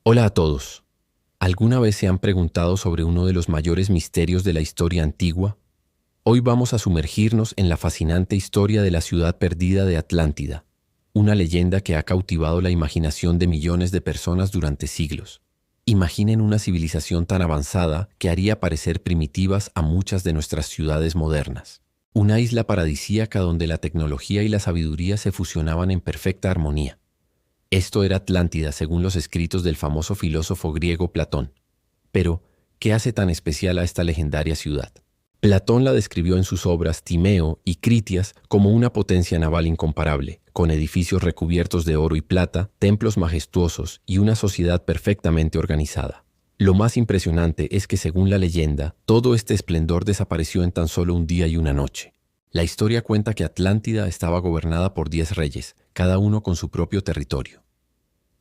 Hola a todos. ¿Alguna vez se han preguntado sobre uno de los mayores misterios de la historia antigua? Hoy vamos a sumergirnos en la fascinante historia de la ciudad perdida de Atlántida, una leyenda que ha cautivado la imaginación de millones de personas durante siglos. Imaginen una civilización tan avanzada que haría parecer primitivas a muchas de nuestras ciudades modernas. Una isla paradisíaca donde la tecnología y la sabiduría se fusionaban en perfecta armonía. Esto era Atlántida, según los escritos del famoso filósofo griego Platón. Pero, ¿qué hace tan especial a esta legendaria ciudad? Platón la describió en sus obras Timeo y Critias como una potencia naval incomparable, con edificios recubiertos de oro y plata, templos majestuosos y una sociedad perfectamente organizada. Lo más impresionante es que, según la leyenda, todo este esplendor desapareció en tan solo un día y una noche. La historia cuenta que Atlántida estaba gobernada por 10 reyes, cada uno con su propio territorio.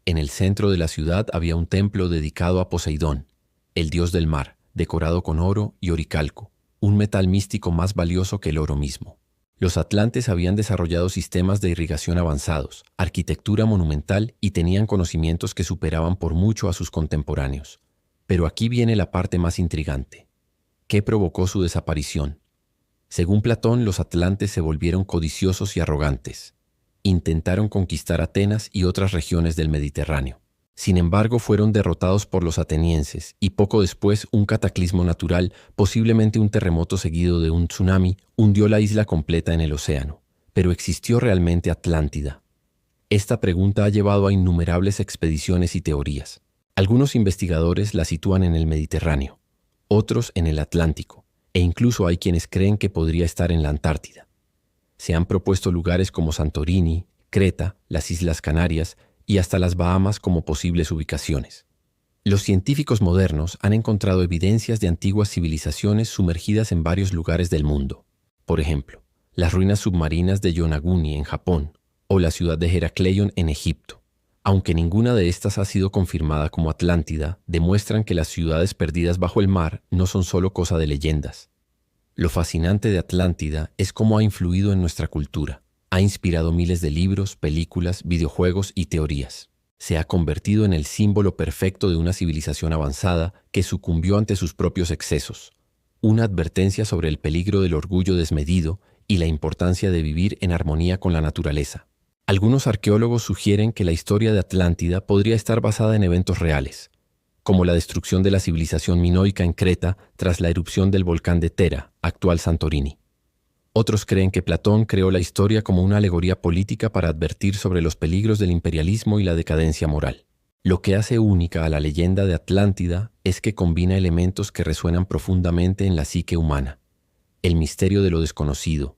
En el centro de la ciudad había un templo dedicado a Poseidón, el dios del mar, decorado con oro y oricalco, un metal místico más valioso que el oro mismo. Los atlantes habían desarrollado sistemas de irrigación avanzados, arquitectura monumental y tenían conocimientos que superaban por mucho a sus contemporáneos. Pero aquí viene la parte más intrigante. ¿Qué provocó su desaparición? Según Platón, los atlantes se volvieron codiciosos y arrogantes. Intentaron conquistar Atenas y otras regiones del Mediterráneo. Sin embargo, fueron derrotados por los atenienses y poco después un cataclismo natural, posiblemente un terremoto seguido de un tsunami, hundió la isla completa en el océano. ¿Pero existió realmente Atlántida? Esta pregunta ha llevado a innumerables expediciones y teorías. Algunos investigadores la sitúan en el Mediterráneo, otros en el Atlántico, e incluso hay quienes creen que podría estar en la Antártida. Se han propuesto lugares como Santorini, Creta, las Islas Canarias y hasta las Bahamas como posibles ubicaciones. Los científicos modernos han encontrado evidencias de antiguas civilizaciones sumergidas en varios lugares del mundo. Por ejemplo, las ruinas submarinas de Yonaguni en Japón o la ciudad de Heracleion en Egipto. Aunque ninguna de estas ha sido confirmada como Atlántida, demuestran que las ciudades perdidas bajo el mar no son solo cosa de leyendas. Lo fascinante de Atlántida es cómo ha influido en nuestra cultura. Ha inspirado miles de libros, películas, videojuegos y teorías. Se ha convertido en el símbolo perfecto de una civilización avanzada que sucumbió ante sus propios excesos. Una advertencia sobre el peligro del orgullo desmedido y la importancia de vivir en armonía con la naturaleza. Algunos arqueólogos sugieren que la historia de Atlántida podría estar basada en eventos reales, como la destrucción de la civilización minoica en Creta tras la erupción del volcán de Tera, actual Santorini. Otros creen que Platón creó la historia como una alegoría política para advertir sobre los peligros del imperialismo y la decadencia moral. Lo que hace única a la leyenda de Atlántida es que combina elementos que resuenan profundamente en la psique humana: el misterio de lo desconocido,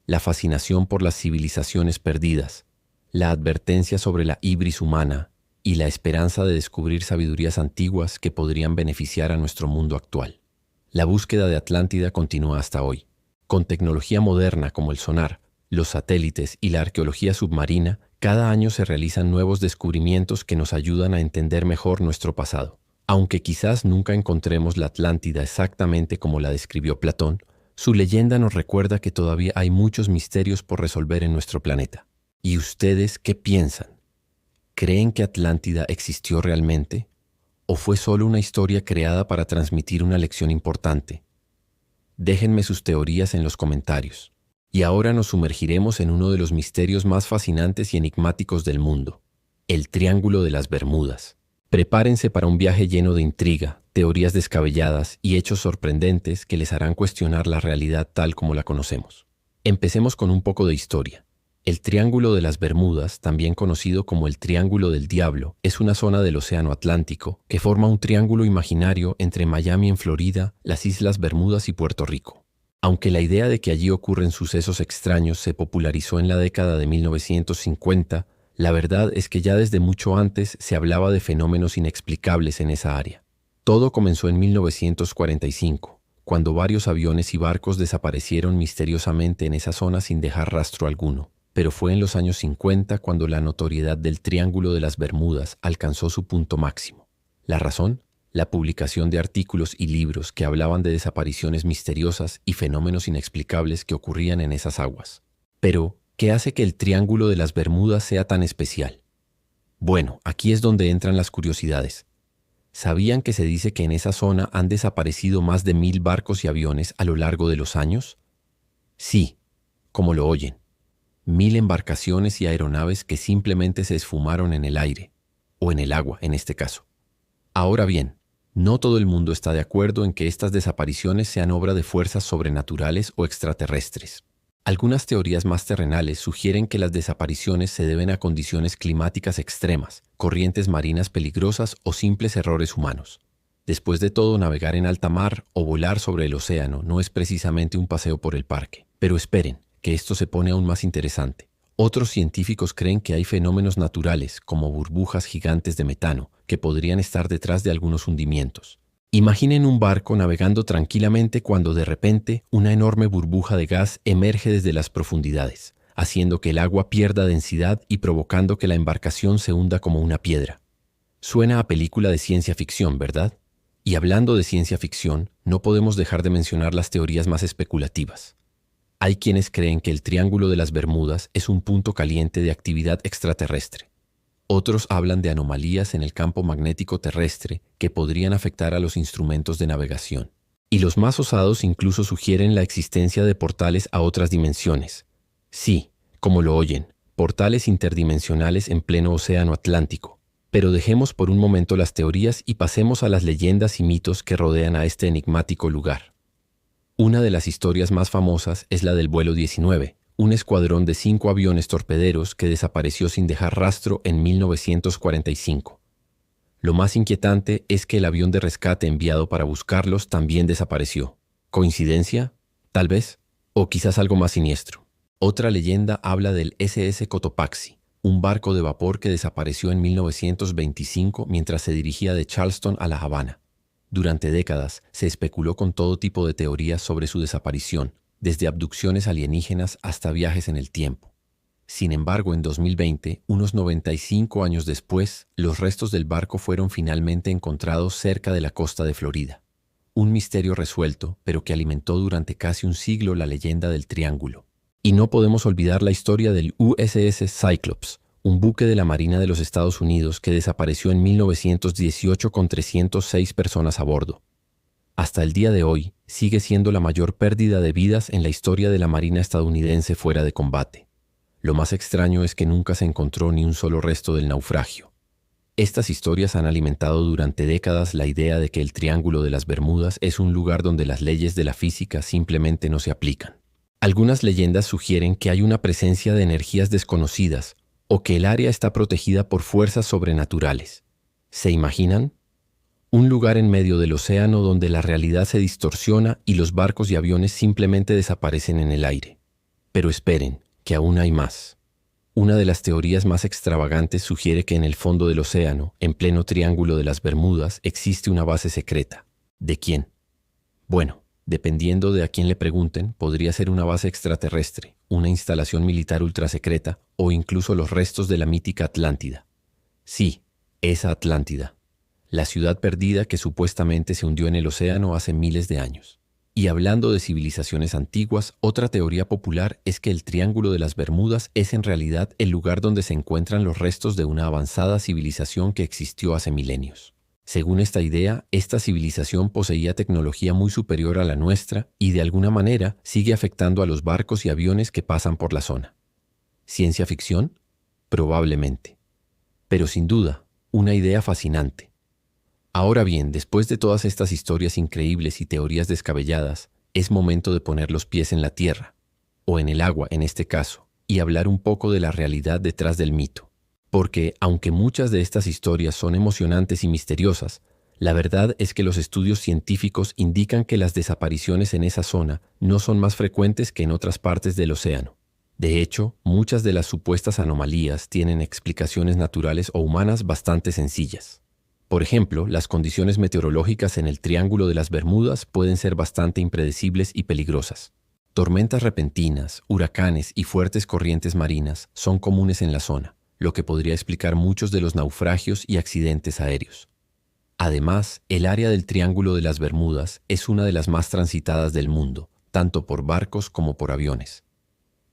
la fascinación por las civilizaciones perdidas, la advertencia sobre la hibris humana y la esperanza de descubrir sabidurías antiguas que podrían beneficiar a nuestro mundo actual. La búsqueda de Atlántida continúa hasta hoy. Con tecnología moderna como el sonar, los satélites y la arqueología submarina, cada año se realizan nuevos descubrimientos que nos ayudan a entender mejor nuestro pasado. Aunque quizás nunca encontremos la Atlántida exactamente como la describió Platón, su leyenda nos recuerda que todavía hay muchos misterios por resolver en nuestro planeta. ¿Y ustedes qué piensan? ¿Creen que Atlántida existió realmente? ¿O fue solo una historia creada para transmitir una lección importante? Déjenme sus teorías en los comentarios. Y ahora nos sumergiremos en uno de los misterios más fascinantes y enigmáticos del mundo: el Triángulo de las Bermudas. Prepárense para un viaje lleno de intriga, teorías descabelladas y hechos sorprendentes que les harán cuestionar la realidad tal como la conocemos. Empecemos con un poco de historia. El Triángulo de las Bermudas, también conocido como el Triángulo del Diablo, es una zona del Océano Atlántico que forma un triángulo imaginario entre Miami en Florida, las Islas Bermudas y Puerto Rico. Aunque la idea de que allí ocurren sucesos extraños se popularizó en la década de 1950, la verdad es que ya desde mucho antes se hablaba de fenómenos inexplicables en esa área. Todo comenzó en 1945, cuando varios aviones y barcos desaparecieron misteriosamente en esa zona sin dejar rastro alguno. Pero fue en los años 50 cuando la notoriedad del Triángulo de las Bermudas alcanzó su punto máximo. ¿La razón? La publicación de artículos y libros que hablaban de desapariciones misteriosas y fenómenos inexplicables que ocurrían en esas aguas. Pero, ¿qué hace que el Triángulo de las Bermudas sea tan especial? Bueno, aquí es donde entran las curiosidades. ¿Sabían que se dice que en esa zona han desaparecido más de 1000 barcos y aviones a lo largo de los años? Sí, como lo oyen. 1000 embarcaciones y aeronaves que simplemente se esfumaron en el aire, o en el agua en este caso. Ahora bien, no todo el mundo está de acuerdo en que estas desapariciones sean obra de fuerzas sobrenaturales o extraterrestres. Algunas teorías más terrenales sugieren que las desapariciones se deben a condiciones climáticas extremas, corrientes marinas peligrosas o simples errores humanos. Después de todo, navegar en alta mar o volar sobre el océano no es precisamente un paseo por el parque. Pero esperen, que esto se pone aún más interesante. Otros científicos creen que hay fenómenos naturales, como burbujas gigantes de metano, que podrían estar detrás de algunos hundimientos. Imaginen un barco navegando tranquilamente cuando de repente una enorme burbuja de gas emerge desde las profundidades, haciendo que el agua pierda densidad y provocando que la embarcación se hunda como una piedra. Suena a película de ciencia ficción, ¿verdad? Y hablando de ciencia ficción, no podemos dejar de mencionar las teorías más especulativas. Hay quienes creen que el Triángulo de las Bermudas es un punto caliente de actividad extraterrestre. Otros hablan de anomalías en el campo magnético terrestre que podrían afectar a los instrumentos de navegación. Y los más osados incluso sugieren la existencia de portales a otras dimensiones. Sí, como lo oyen, portales interdimensionales en pleno océano Atlántico. Pero dejemos por un momento las teorías y pasemos a las leyendas y mitos que rodean a este enigmático lugar. Una de las historias más famosas es la del vuelo 19, un escuadrón de 5 aviones torpederos que desapareció sin dejar rastro en 1945. Lo más inquietante es que el avión de rescate enviado para buscarlos también desapareció. ¿Coincidencia? Tal vez. O quizás algo más siniestro. Otra leyenda habla del SS Cotopaxi, un barco de vapor que desapareció en 1925 mientras se dirigía de Charleston a La Habana. Durante décadas se especuló con todo tipo de teorías sobre su desaparición, desde abducciones alienígenas hasta viajes en el tiempo. Sin embargo, en 2020, unos 95 años después, los restos del barco fueron finalmente encontrados cerca de la costa de Florida. Un misterio resuelto, pero que alimentó durante casi un siglo la leyenda del Triángulo. Y no podemos olvidar la historia del USS Cyclops, un buque de la Marina de los Estados Unidos que desapareció en 1918 con 306 personas a bordo. Hasta el día de hoy, sigue siendo la mayor pérdida de vidas en la historia de la Marina estadounidense fuera de combate. Lo más extraño es que nunca se encontró ni un solo resto del naufragio. Estas historias han alimentado durante décadas la idea de que el Triángulo de las Bermudas es un lugar donde las leyes de la física simplemente no se aplican. Algunas leyendas sugieren que hay una presencia de energías desconocidas o que el área está protegida por fuerzas sobrenaturales. ¿Se imaginan? Un lugar en medio del océano donde la realidad se distorsiona y los barcos y aviones simplemente desaparecen en el aire. Pero esperen, que aún hay más. Una de las teorías más extravagantes sugiere que en el fondo del océano, en pleno Triángulo de las Bermudas, existe una base secreta. ¿De quién? Bueno, dependiendo de a quién le pregunten, podría ser una base extraterrestre, una instalación militar ultrasecreta o incluso los restos de la mítica Atlántida. Sí, esa Atlántida. La ciudad perdida que supuestamente se hundió en el océano hace miles de años. Y hablando de civilizaciones antiguas, otra teoría popular es que el Triángulo de las Bermudas es en realidad el lugar donde se encuentran los restos de una avanzada civilización que existió hace milenios. Según esta idea, esta civilización poseía tecnología muy superior a la nuestra y de alguna manera sigue afectando a los barcos y aviones que pasan por la zona. ¿Ciencia ficción? Probablemente. Pero sin duda, una idea fascinante. Ahora bien, después de todas estas historias increíbles y teorías descabelladas, es momento de poner los pies en la tierra, o en el agua en este caso, y hablar un poco de la realidad detrás del mito. Porque, aunque muchas de estas historias son emocionantes y misteriosas, la verdad es que los estudios científicos indican que las desapariciones en esa zona no son más frecuentes que en otras partes del océano. De hecho, muchas de las supuestas anomalías tienen explicaciones naturales o humanas bastante sencillas. Por ejemplo, las condiciones meteorológicas en el Triángulo de las Bermudas pueden ser bastante impredecibles y peligrosas. Tormentas repentinas, huracanes y fuertes corrientes marinas son comunes en la zona, lo que podría explicar muchos de los naufragios y accidentes aéreos. Además, el área del Triángulo de las Bermudas es una de las más transitadas del mundo, tanto por barcos como por aviones.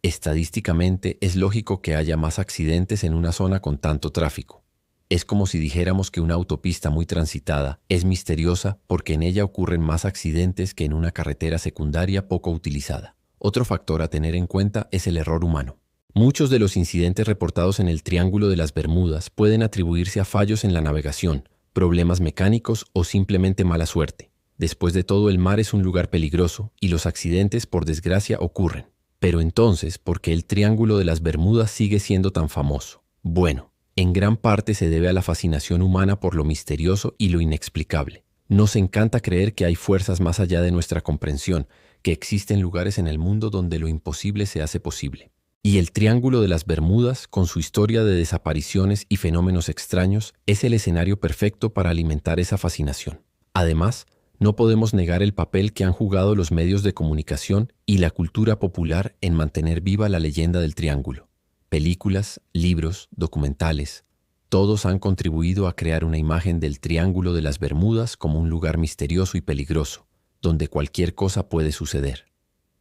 Estadísticamente, es lógico que haya más accidentes en una zona con tanto tráfico. Es como si dijéramos que una autopista muy transitada es misteriosa porque en ella ocurren más accidentes que en una carretera secundaria poco utilizada. Otro factor a tener en cuenta es el error humano. Muchos de los incidentes reportados en el Triángulo de las Bermudas pueden atribuirse a fallos en la navegación, problemas mecánicos o simplemente mala suerte. Después de todo, el mar es un lugar peligroso y los accidentes, por desgracia, ocurren. Pero entonces, ¿por qué el Triángulo de las Bermudas sigue siendo tan famoso? Bueno, en gran parte se debe a la fascinación humana por lo misterioso y lo inexplicable. Nos encanta creer que hay fuerzas más allá de nuestra comprensión, que existen lugares en el mundo donde lo imposible se hace posible. Y el Triángulo de las Bermudas, con su historia de desapariciones y fenómenos extraños, es el escenario perfecto para alimentar esa fascinación. Además, no podemos negar el papel que han jugado los medios de comunicación y la cultura popular en mantener viva la leyenda del Triángulo. Películas, libros, documentales, todos han contribuido a crear una imagen del Triángulo de las Bermudas como un lugar misterioso y peligroso, donde cualquier cosa puede suceder.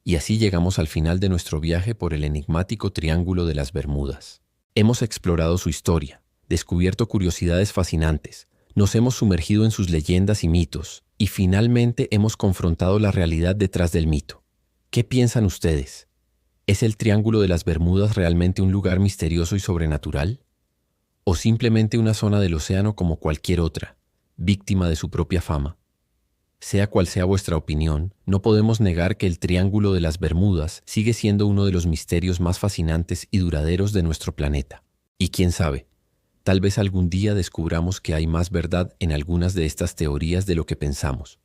Y así llegamos al final de nuestro viaje por el enigmático Triángulo de las Bermudas. Hemos explorado su historia, descubierto curiosidades fascinantes, nos hemos sumergido en sus leyendas y mitos, y finalmente hemos confrontado la realidad detrás del mito. ¿Qué piensan ustedes? ¿Es el Triángulo de las Bermudas realmente un lugar misterioso y sobrenatural? ¿O simplemente una zona del océano como cualquier otra, víctima de su propia fama? Sea cual sea vuestra opinión, no podemos negar que el Triángulo de las Bermudas sigue siendo uno de los misterios más fascinantes y duraderos de nuestro planeta. Y quién sabe, tal vez algún día descubramos que hay más verdad en algunas de estas teorías de lo que pensamos.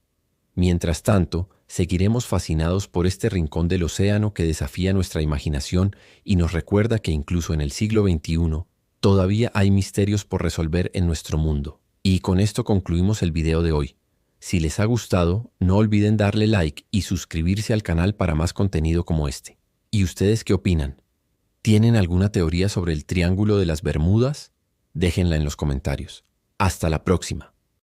Mientras tanto, seguiremos fascinados por este rincón del océano que desafía nuestra imaginación y nos recuerda que incluso en el siglo XXI todavía hay misterios por resolver en nuestro mundo. Y con esto concluimos el video de hoy. Si les ha gustado, no olviden darle like y suscribirse al canal para más contenido como este. ¿Y ustedes qué opinan? ¿Tienen alguna teoría sobre el Triángulo de las Bermudas? Déjenla en los comentarios. Hasta la próxima.